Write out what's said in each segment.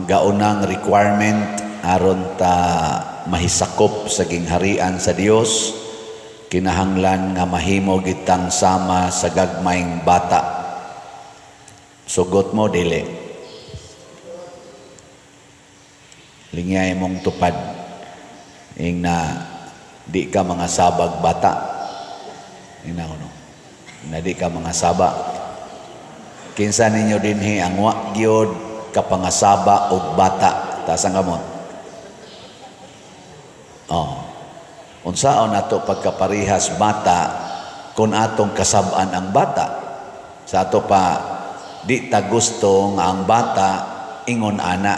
ang gaunang requirement aron ta mahisakop sa gingharian sa Dios, kinahanglan nga mahimo gitang sama sa gagmayng bata. Sugot mo dili. Lingay mong tupad ing na di ka mga sabag bata. Ina ko no. Na di ka mga saba. Kinsa ninyo dinhi ang wa gyud kapangasaba og bata. Taas ang kamot. Unsaon nato pagkaparihas bata kung atong kasab-an ang bata? Sa ato pa di ta gusto nga ang bata ingon ana.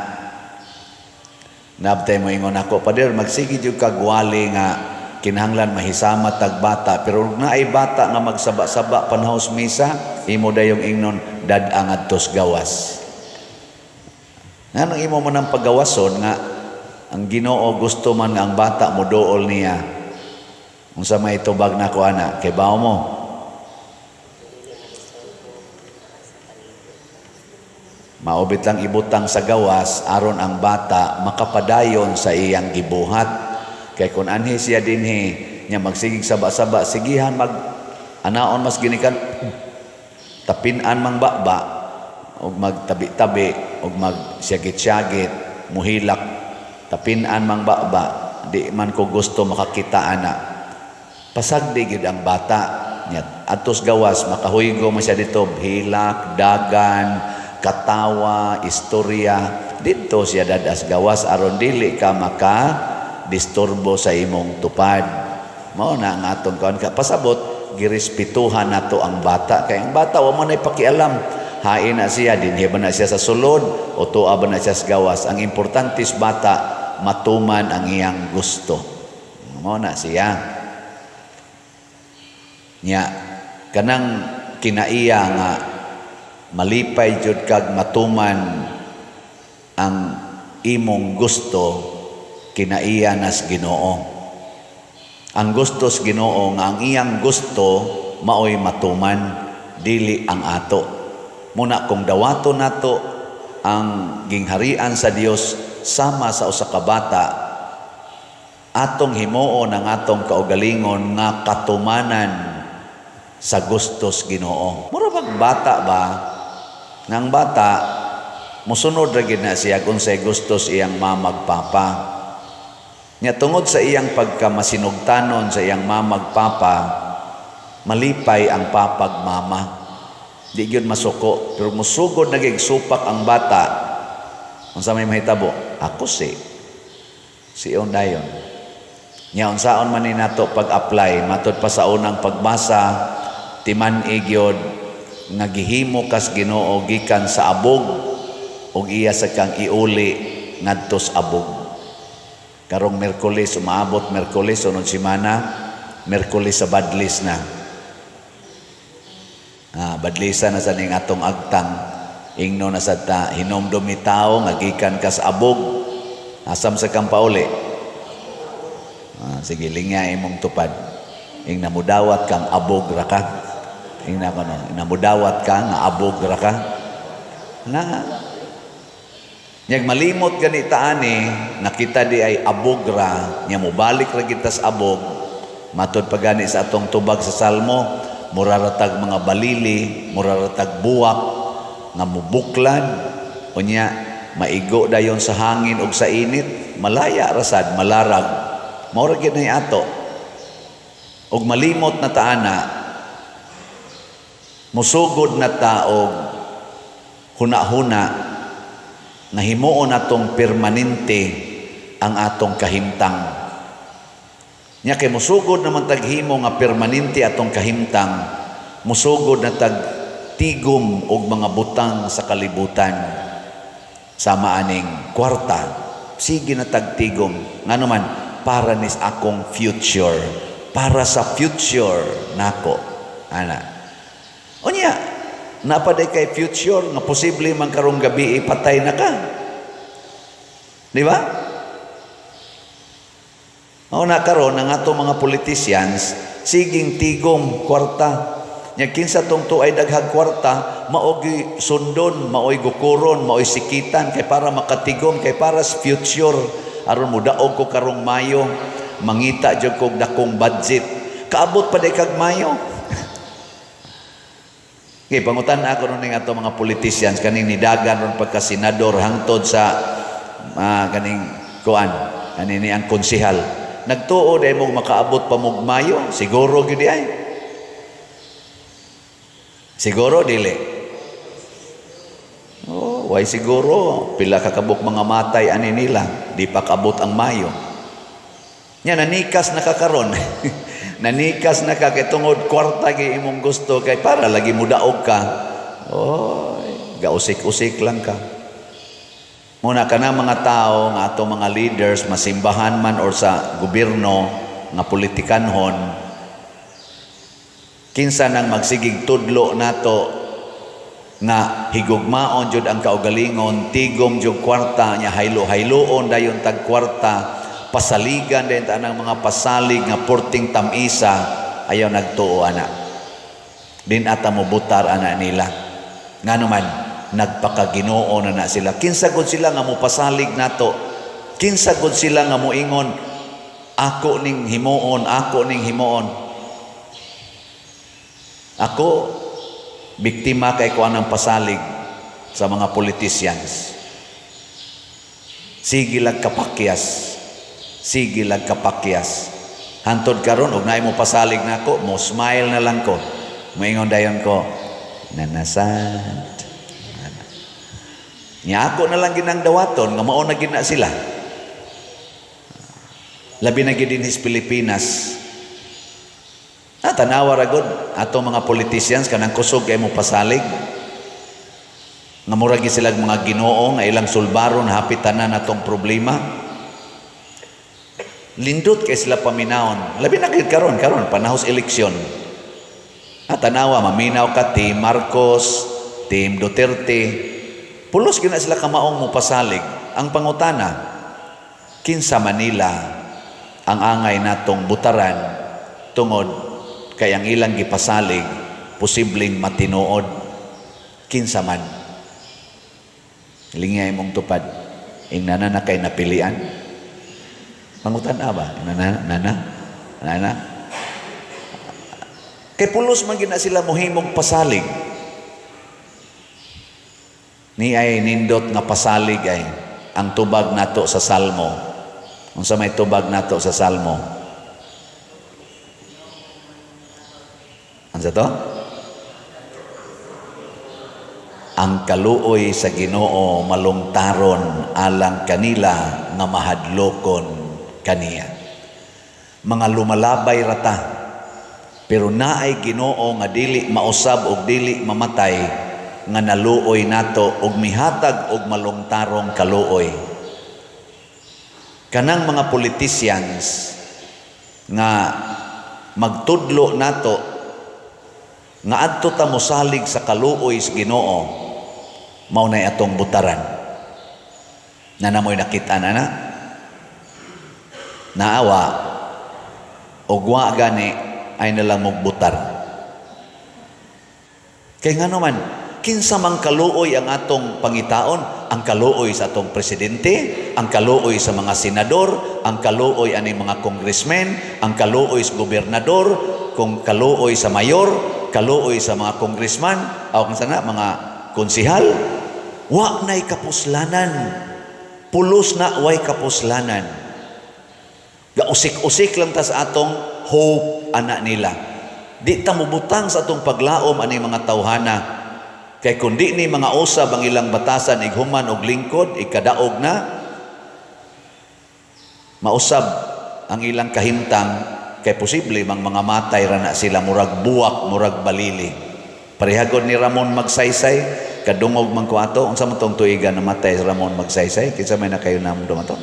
Nabtay mo ingon ako, pader magsige jud kag wali nga kinahanglan mahisama tag bata, pero naay bata nga magsaba-saba panahos misa, imo dayong ingnon dad-ang adtos gawas. Nganong imo man ang pagawason nga ang Ginoo gusto man nga ang bata mo dool niya. Unsa may tubag nako ana, kay bawo mo. Maubit lang ibutang sa gawas aron ang bata makapadayon sa iyang gibuhat. Kay kun anhi siya dinhi nya magsigig saba-saba, sigihan mag anaon mas ginikan tapinan mang baba og magtabi-tabi og magsyagit-syagit, muhilak tapinan mang baba, di man ko gusto makakita ana. Pasagdi gid ang bata nya atos gawas makahuygo man siya dito, hilak, dagan, katawa, istorya, dito siya dadas gawas aron dili ka maka disturbo sa imong tupad. Mao na ang atong kaon ka pasabot girespetuhan nato ang bata, kay ang bata wa man ay pakialam hain na siya dinhi ba na siya sa sulod o tuwa ba na siya sa gawas. Ang importante is bata matuman ang iyang gusto. Mao na siya nya kanang kinaiya nga malipay jud kag matuman ang imong gusto, kinaiya nas Ginoo. Ang gustos Ginoo nga ang iyang gusto maoy matuman, dili ang ato. Muna kung dawato nato ang gingharian sa Dios sama sa usa ka bata, atong himuon ang atong kaugalingon nga katumanan sa gustos Ginoo. Mura bang bata ba? Nang bata, musunod ra gid na siya kung say gustos iyang mamagpapa. Nya tungod sa iyang pagkamasinugtanon sa iyang mamagpapa, malipay ang papag mama. Di gyud masuko, pero musugod naging supak ang bata. Unsa may mahitabo? Ako si dayon. Nya unsaon man ni nato pag-apply matud pa sa unang pagbasa, timan-i gyud nga gihimo kas Ginoo gikan sa abog ug iya sa kang iuli ngadto sa abog. Karong Miyerkules umaabot Miyerkules sunod semana, Miyerkules sa badlis na. Badlisan na sa ning atong agtang ingno na sa ta hinomdom ni tao nga gikan kas abog asam sa kang pauli. Sige lingay imong tupad. Ing namudawat kang abog ra ka. Ing namudawat ka nga abog ra ka. Nyag malimot ganita ani nakita di ay abog ra nya mobalik ra kita sa abog. Matud pa gani sa atong tubag sa Salmo, muraratag mga balili, muraratag buwak nga mubuklad unya maigo dayon sa hangin ug sa init, malaya rasad malarag. Mao ra gid nay ato. Og malimot na taana musugod na taog huna-huna na himuon atong permanente ang atong kahimtang. Nya kay musugod naman taghimo nga permanente atong kahimtang, musugod na tag tigom og mga butang sa kalibutan. Sama aning kwarta, sige na tag tigom. Ngano man para nis akong future, para sa future nako. Ana. Unya, napaday kay future nga posible man karong gabi ipatay na ka. Di ba? O na karon ang atong mga politicians siging tigom kwarta Nya kinsa tong tuay daghang kwarta, mao'y sundon, mao'y gukuron, mao'y sikitan kay para makatigom, kay para sa future aron mo daog ko karong Mayo, mangita jud kog dakong budget. Kaabot pa day kag Mayo. Okay, pangutan ako nun ng ato mga politicians kaning nidagan ron pagka senador hangtod sa kaning kuan, kanini ang konsehal. Nagtuo dahil mo makaabot pa mo Mayo, siguro gyud ay. Siguro dili. Oh, why siguro? Pila ka kabuk mga matay ani nila, di pa kabot ang Mayo. Nya nanikas na kakaron. Nanikas na ka kay tungod kwarta kay imong gusto kay para lagi mo daog ka. Oy, gausik-usik lang ka. Muna ka na mga tao nga ato mga leaders masimbahan man or sa gobyerno nga politikanhon, kinsa nang magsigig tudlo nato nga higugmaon jud ang kaugalingon, tigom jud kwarta nya haylo-hayloon dayon tag kwarta, pasaligan dayon tanang mga pasalig nga porting tamisa, ayaw nagtuo ana. Din ata mo butar ana nila. Nganuman nagpakaginoo na sila. Kinsa gud sila nga mo pasalig nato? Kinsa gud sila nga moingon ako ning himuon, ako ning himuon? Ako, biktima kay kuan ng pasalig sa mga politicians. Sige lang kapakyas. Sige lang kapakyas. Hantod karon og naay mo pasalig nako, mo smile na lang ko. Moingon dayon ko, nanasad. Nya ako na lang ginang dawaton nga mao na gina sila. Labi na gid dinhi sa Pilipinas. Tanawa ragod ato mga politicians kanang kusog kay mo pasalig nga murag sila mga Ginoo nga ilang sulbaron hapitanan natong problema. Lindot kay sila paminawon, labi na gid karon panahos eleksyon. Tanawa maminaw ka Team Marcos, Team Duterte, pulos gyud na sila kamaong mo pasalig. Ang pangutana, kinsa Manila ang angay natong butaran tungod kay ang ilang gipasalig posibleng matinuod, kinsa man. Lingay mong tupad, inana na kay napilian. Pangutan ba? Nana. Kay pulos man gina sila mohimong pasalig. Ni ay nindot nga pasalig ay ang tubag nato sa Salmo. Unsa may tubag nato sa Salmo? Ano to? Ang kaluoy sa Ginoo malungtaron alang kanila nga mahadlokon kaniya. Mga lumalabay rata, pero naay Ginoo nga dili mausab og dili mamatay nga naluoy nato og mihatag og malungtarong kaluoy. Kanang mga politicians nga magtudlo nato nga adto ta mosalig sa kaluoy sa Ginoo, mao nay atong butaran. Namoy nakita na naawa og wa gani ay nalang magbutar. Kay ngano man kinsa mang kaluoy ang atong pangitaon, ang kaluoy sa atong presidente, ang kaluoy sa mga senador, ang kaluoy ani mga congressmen, ang kaluoy sa gobernador, kung kaluoy sa mayor, kaluoy sa mga congressman, o sana mga konsehal, wa na'y kapuslanan. Pulos na way kapuslanan. Gausik-usik lang ta sa atong hope ana nila. Di ta mubutang sa atong paglaom ani mga tawhana. Kay kundi ni mga usab ang ilang batasan ighuman og lingkod, ikadaog na mausab ang ilang kahimtang. Kay posible mang mga matay ra na sila murag buwak, murag balili. Parehagod ni Ramon Magsaysay, kadungog man ko ato, unsa man tong tuigan na matay si Ramon Magsaysay, kinsa may na kayo namong dumaton?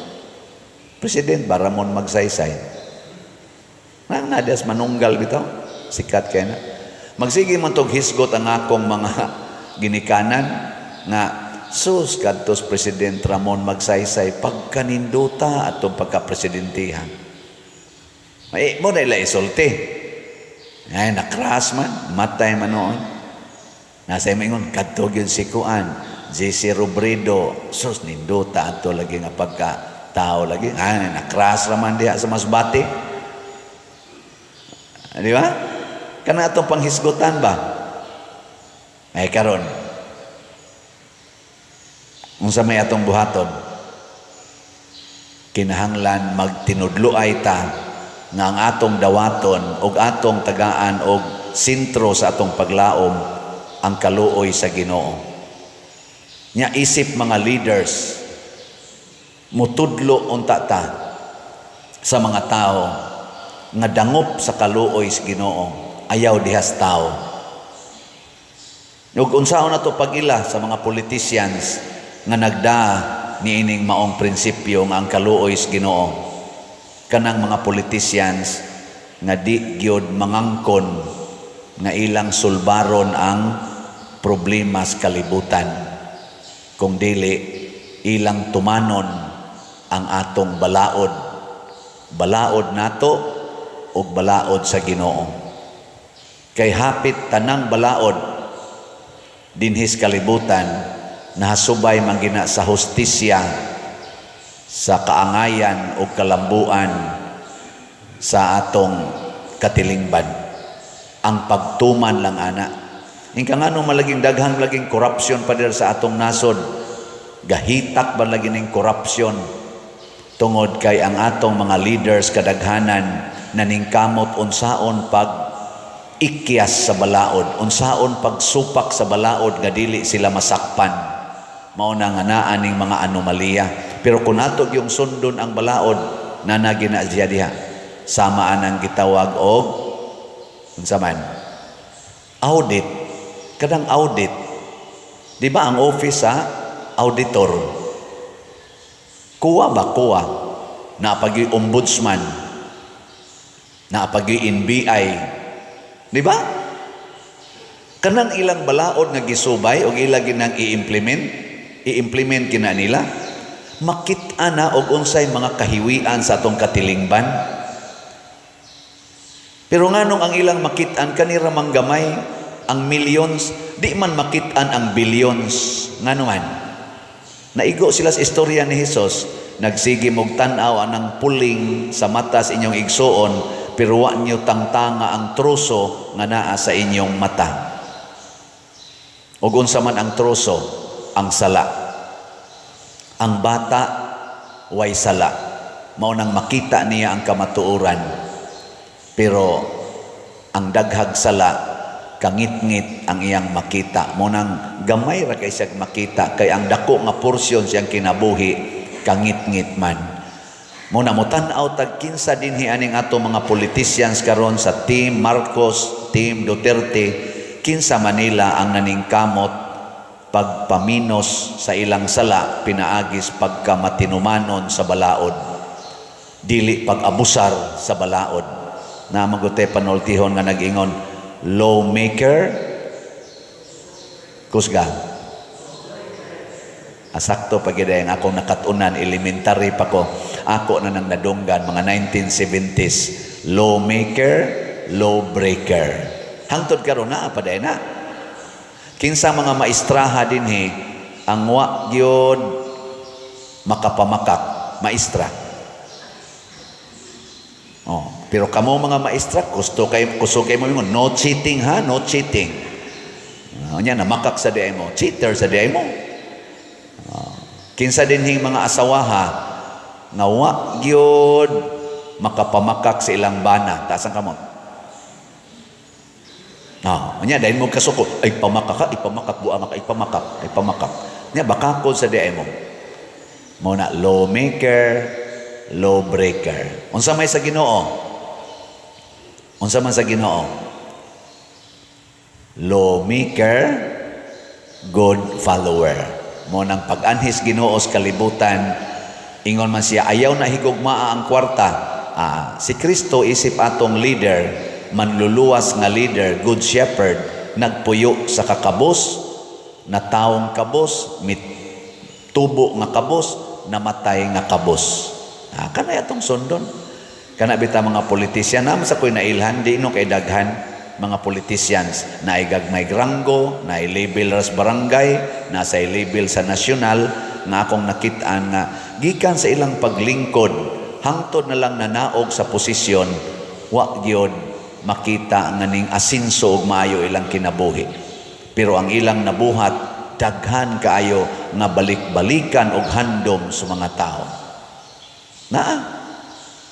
President ba Ramon Magsaysay? Nang nadas manunggal bitaw, sikat kay na. Magsige man tog hisgot ang akong mga ginikanan nga sus kadtos President Ramon Magsaysay pagkaninduta atong pagka-presidentihan. Mo na ila isulti. Ay, nakras man, matay man noon. Nasa ingon, kadtog yun si Kuan, JC Robredo, sus, ninduta ato lagi nga pagka-tao lagi. Ay, nakras raman diha sa Masbate. Di ba? Kana atong panghisgutan ba? Ay, karon. Unsa may atong buhaton? Kinahanglan magtinudloay ta nga ang atong dawaton og atong tagaan og sentro sa atong paglaom ang kaluoy sa Ginoo. Nya isip mga leaders mutudlo unta ta sa mga tao nga dangop sa kaluoy sa Ginoo, ayaw dihas tao. Ug unsaon nato pag-ila sa mga politicians nga nagdaa niining maong prinsipyo nga ang kaluoy sa Ginoo. Kanang mga politicians nga di gyud mangangkon nga ilang sulbaron ang problema sa kalibutan, kung dili ilang tumanon ang atong balaod nato ug balaod sa Ginoo. Kay hapit tanang balaod dinhis kalibutan nahasubay man gina sa hustisya, sa kaangayan o kalambuan sa atong katilingban. Ang pagtuman lang ana. Ingka nga nung malaging daghang laging korupsyon pa dir sa atong nasod, gahitak ba lagi ning korupsyon tungod kay ang atong mga leaders kadaghanan naningkamot unsaon pag ikyas sa balaod, unsaon pagsupak sa balaod nga dili sila masakpan. Mao na nga naa ning mga anomalya. Pero kung atog yung sundon ang balaod, nanagi na siya diha. Samaan ang gitawag og unsa man? Audit. Kadang audit. Di ba ang office sa auditor? Kuwa ba kuwa? Napagi ombudsman. Napagi NBI. Di ba? Kanang ilang balaod nga gisubay o ilagi nang i-implement kina nila, makita na og unsay mga kahiwian sa atong katilingban. Pero nganong ang ilang makitaan kanira manggamay ang millions, di man makitaan ang billions. Ngano man? Naigo sila sa istorya ni Jesus, nagsige mog tan-aw anang puling sa mata sa inyong igsuon, pero wa niyo tangtanga ang troso nga naa sa inyong mata. Ug unsa man ang troso? Ang sala. Ang bata way sala. Mao nang makita niya ang kamatuoran. Pero ang daghag sala kangit-ngit ang iyang makita. Mao nang gamay ra kay siya makita kay ang dako nga porsyon siyang kinabuhi kangit-ngit man. Muna mo tan-aw tag kinsa dinhi aning ato mga politicians karon sa Team Marcos, Team Duterte, kinsa Manila ang naningkamot pagpaminos sa ilang sala pinaagis pagkamatinumanon sa balaod, dili pag-abusar sa balaod. Na magute panultihon nga nag-ingon, lawmaker kusga. Asakto pagiday ang akong nakatunan, elementary pa ko. Ako na nang nadunggan, mga 1970s. Lawmaker, lawbreaker. Hangtod karon na, paday na. Kinsa mga maestraha dinhi, ang wa gyud makapamakak, maestra. Oh, pero kamo mga maestra, kusog kay mo ingon, no cheating ha, no cheating. Nya na makak sa diay mo, cheater sa diay mo. Kinsa dinhing mga asawaha nga wa gyud makapamakak sa ilang bana, taas ang kamot. Nya dahil mo kasuko, ay ipamakak buang maka, ipamakak. Nya bakakod sa diay mo. Mo na lawmaker, lawbreaker. Unsa may sa Ginoo? Unsa man sa Ginoo? Lawmaker, good follower. Mo nang pag-anhis Ginoo sa kalibutan, ingon man siya, ayaw na higugmaa ang kwarta. Si Kristo isip atong leader, manluluwas nga leader, good shepherd, nagpuyo sa kakabos, na taong kabos, tubo nga kabos, namatay nga kabos. Kanay atong sundon. Kana bita mga politisyan naman sa ko'y nailhan, di no kay daghan. mga politicians na igagmay ranggo, na i-label ras barangay, na sa i-label sa nasyonal, nga akong nakitaan nga gikan sa ilang paglingkod hangtod na lang nanaog sa posisyon, wa gyud makita nga ning asinso og maayo ilang kinabuhi. Pero ang ilang nabuhat daghan kaayo nga balik-balikan og handom sa mga tao.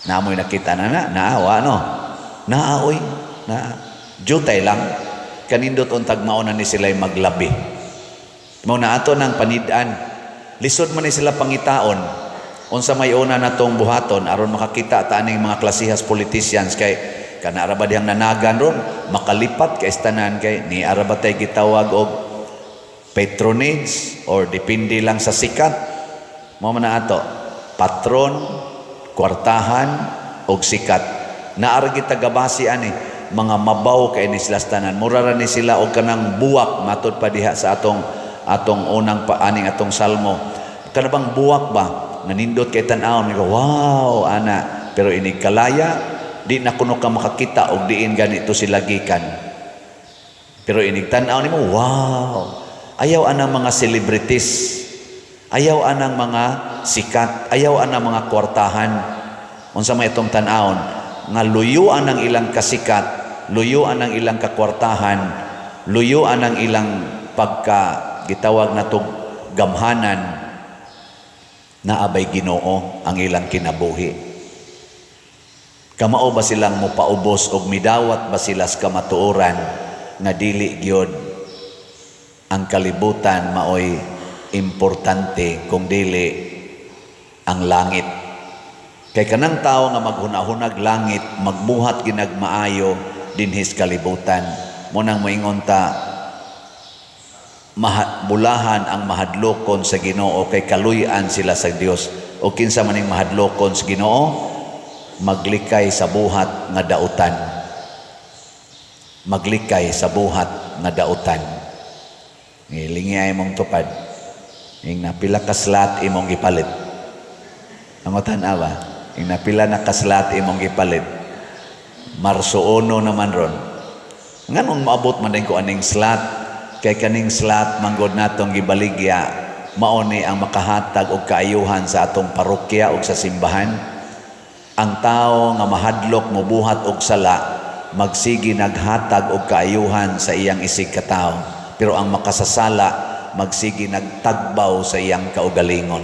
Naamoy nakita naawa no. Naaoy, jutay lang kanindot untag mauna ni sila'y maglabi. Mao na ato nang panid-an. Lisod man ni sila pangitaon unsa may una natong buhaton aron makakita ta aning mga klasihas politicians kay kana ra ba dihang nanagan ron makalipat kay tanan kay ni ara ba tay gitawag og patronage or depende lang sa sikat. Mao man na ato patron, kwartahan og sikat. Naara kita gabasi ani mga mabaw kay ni sila tanan. Mura ra ni sila og kanang buwak matud pa diha sa atong unang paaning atong salmo. Kana bang buwak ba nanindot kay tan-awon ko wow ana pero ini kalaya di na kuno ka makakita og diin ganito sila gikan. Pero ini tan-aw nimo wow ayaw anang mga celebrities, ayaw anang mga sikat, ayaw anang mga kwartahan. Unsa may itong tan-awon nga luyuan ang ilang kasikat, luyuan ang ilang kakwartahan, luyuan ang ilang gitawag na tog gamhanan na abay Ginoo ang ilang kinabuhi. Kamao ba silang mopaubos og midawat ba sila sa kamatuoran nga dili gyud ang kalibutan maoy importante kung dili ang langit. Kay kanang tao nga maghunahunag langit magbuhat ginagmaayo dinhis kalibutan. Mo nang moingon ta bulahan ang mahadlokon sa Ginoo kay kaluy-an sila sa Dios. O kinsa maning mahadlokon sa Ginoo maglikay sa buhat nga dautan. Maglikay sa buhat nga dautan. Ngilingay mong tupad. Ing napila ka slat imong gipalit. Ang tan-awa, ing napila na kaslat imong gipalit. Marso 1 naman ron. Nganong maabot man din ko aning slat kay kaning slat manggod natong gibaligya mao ni ang makahatag og kaayuhan sa atong parokya ug sa simbahan. Ang tao nga mahadlok mobuhat og sala magsigi naghatag og kaayuhan sa iyang isig ka tawo, pero ang makasasala magsigi nagtagbaw sa iyang kaugalingon.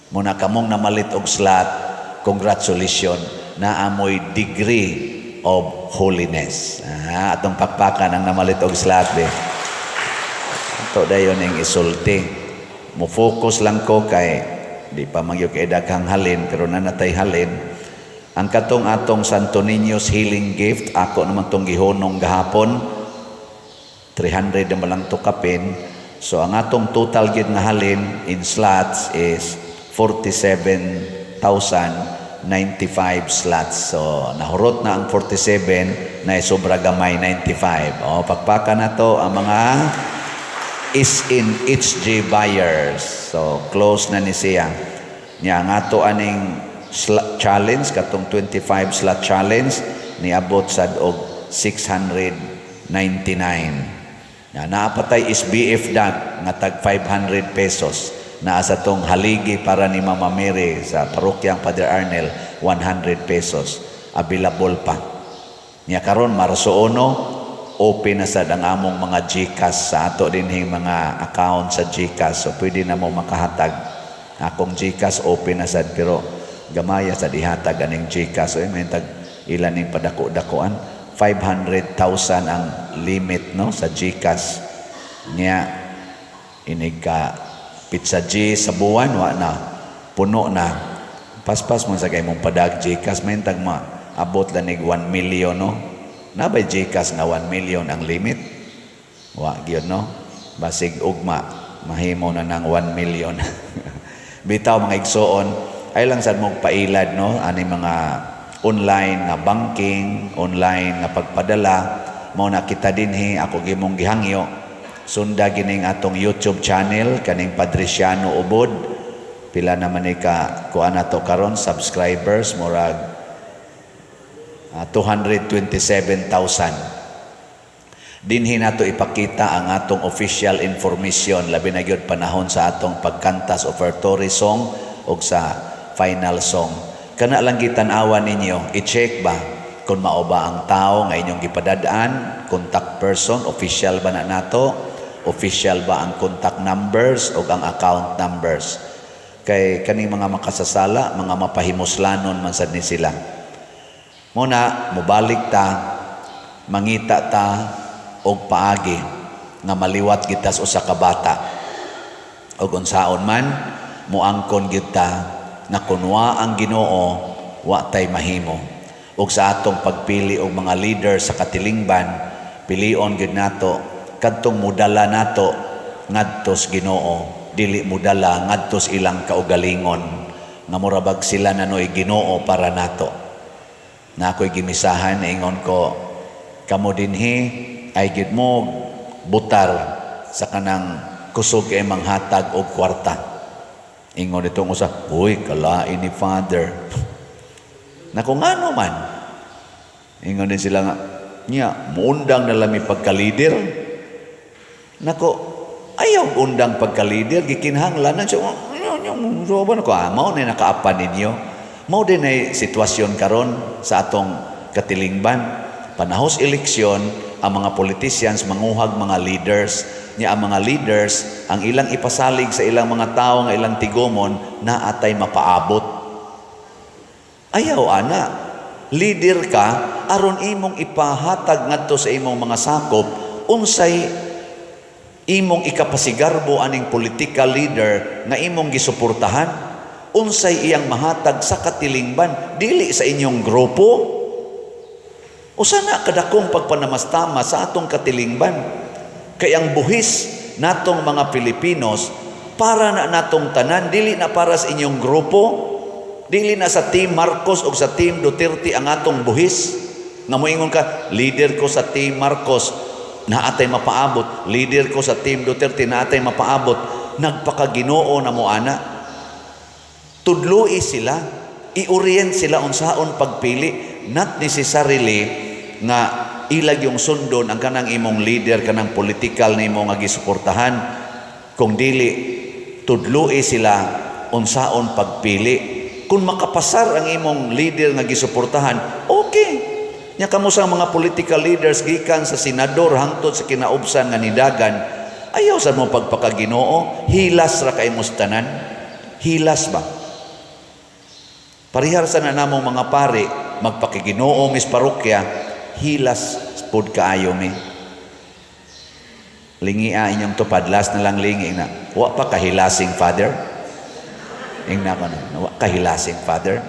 Muna kamong namalit og slat, congratulations, naamoy degree of holiness. Atong pakpakan ang namalit og slat ito dayon yung isulti. Mo-focus lang ko kay di pa magyo kay daghang halin pero nanatay halin. Ang katong atong Santo Niño's healing gift ako naman tong gihunong gahapon 300 naman lang tukapin. So ang atong total gid nga halin in slots is 47,095 slots. So nahurot na ang 47 na sobra gamay 95. Pakpaka na to ang mga is in HG buyers. So close na ni siya. Nya nga to aning challenge katong 25 slot challenge ni abot sad og 699. Naapatay SBF dag nga tag 500 pesos. Naa sa tong haligi para ni Mama Mary sa parokyang Padre Arnel 100 pesos. Available pa. Nya karon Marso 1 open na sad ang among mga GCash sa ato dinhing mga account sa GCash. So pwede na mo makahatag. Akong GCash open na sad pero gamaya sa dihatag aning GCash. So may tag ilan ning padako-dakoan 500,000 ang limit no sa GCash. Nya inig ka pizza G sa buwan wa na puno na. Paspas man sa kay mong padag GCash may tag abot lanig 1 million no. Nabay GCash nga 1 million ang limit. Wa gyud no. Basig ugma mahimo na ng 1 million. Bitaw mga igsoon ay lang sad mong pailad no ani mga online nga banking, online nga pagpadala. Mao na kita dinhi ako gimong gihangyo. Sunda gining atong YouTube channel kaning Padresiano Ubod. Pila naman ni ka kuan nato karon subscribers murag 227,000. Dinhi nato ipakita ang atong official information labi na gyud panahon sa atong pagkantas offertory song ug sa final song. Kana lang gitan-awan ninyo, i-check ba kung mao ba ang tao nga inyong gipadadaan, contact person, official ba na nato, official ba ang contact numbers o ang account numbers. Kay kaning mga makasasala, mga mapahimuslanon man sad ni sila. Muna, mubalik ta, mangita ta, og paagi nga maliwat kita sa usa ka bata. Og unsaon man, muangkon gyud ta na kunwa ang Ginoo, wa tay mahimo. Ug sa atong pagpili og mga leader sa katilingban, pilion gyud nato kadtong mudala nato ngadtos Ginoo. Dili mudala ngadtos ilang kaugalingon nga murabag sila nanoy Ginoo para nato. Na ako'y gimisahan, ingon ko, kamo dinhi ay gid mo butar sa kanang kusog kay manghatag og kwarta. Ingon itong usa, uy, kalain ni Father. Naku ngano man. Ingon din sila nga, niya, muundang na lami pagka-leader. Naku, ayaw undang pagka-leader, gikinhanglanan siya, yung roban ko, mao na nakaapan ninyo. Mao din ay sitwasyon karon sa atong katilingban. Panahos eleksyon, ang mga politicians manguhag mga leaders. Niya ang mga leaders, ang ilang ipasalig sa ilang mga tao nga ilang tigomon na atay mapaabot. Ayaw ana, leader ka aron imong ipahatag ngadto sa imong mga sakop unsay imong ikapasigarbo aning political leader nga imong gisuportahan, unsay iyang mahatag sa katilingban dili sa inyong grupo. Usa na kadakong pagpanamastama sa atong katilingban. Kay ang buhis natong mga Pilipinos para na natong tanan, dili na para sa inyong grupo, dili na sa Team Marcos o sa Team Duterte ang atong buhis. Nga moingon ka, leader ko sa Team Marcos, na atay mapaabot. Leader ko sa Team Duterte, na atay mapaabot. Nagpakaginoo na mo ana. Tudloi sila, i-orient sila unsaon pagpili, not necessarily nga ilag yung sundon ang kanang imong leader, kanang political na imong nga gisuportahan, kung dili tudloi sila unsaon pagpili. Kung makapasar ang imong leader nga gisuportahan, okay. Nya kamo sa mga political leaders gikan sa senador hangtod sa kinaubsan nga nidagan, ayaw sa mo pagpakaginoo, hilas ra kay mustanan. Hilas ba? Parihar sa na namong mga pari magpakiginoo mis parokya, hilas pud kaayo mi. Lingia inyong tupad, last na lang lingi na. Wa pa kahilasing Father. Ingna ko na, wa kahilasing Father.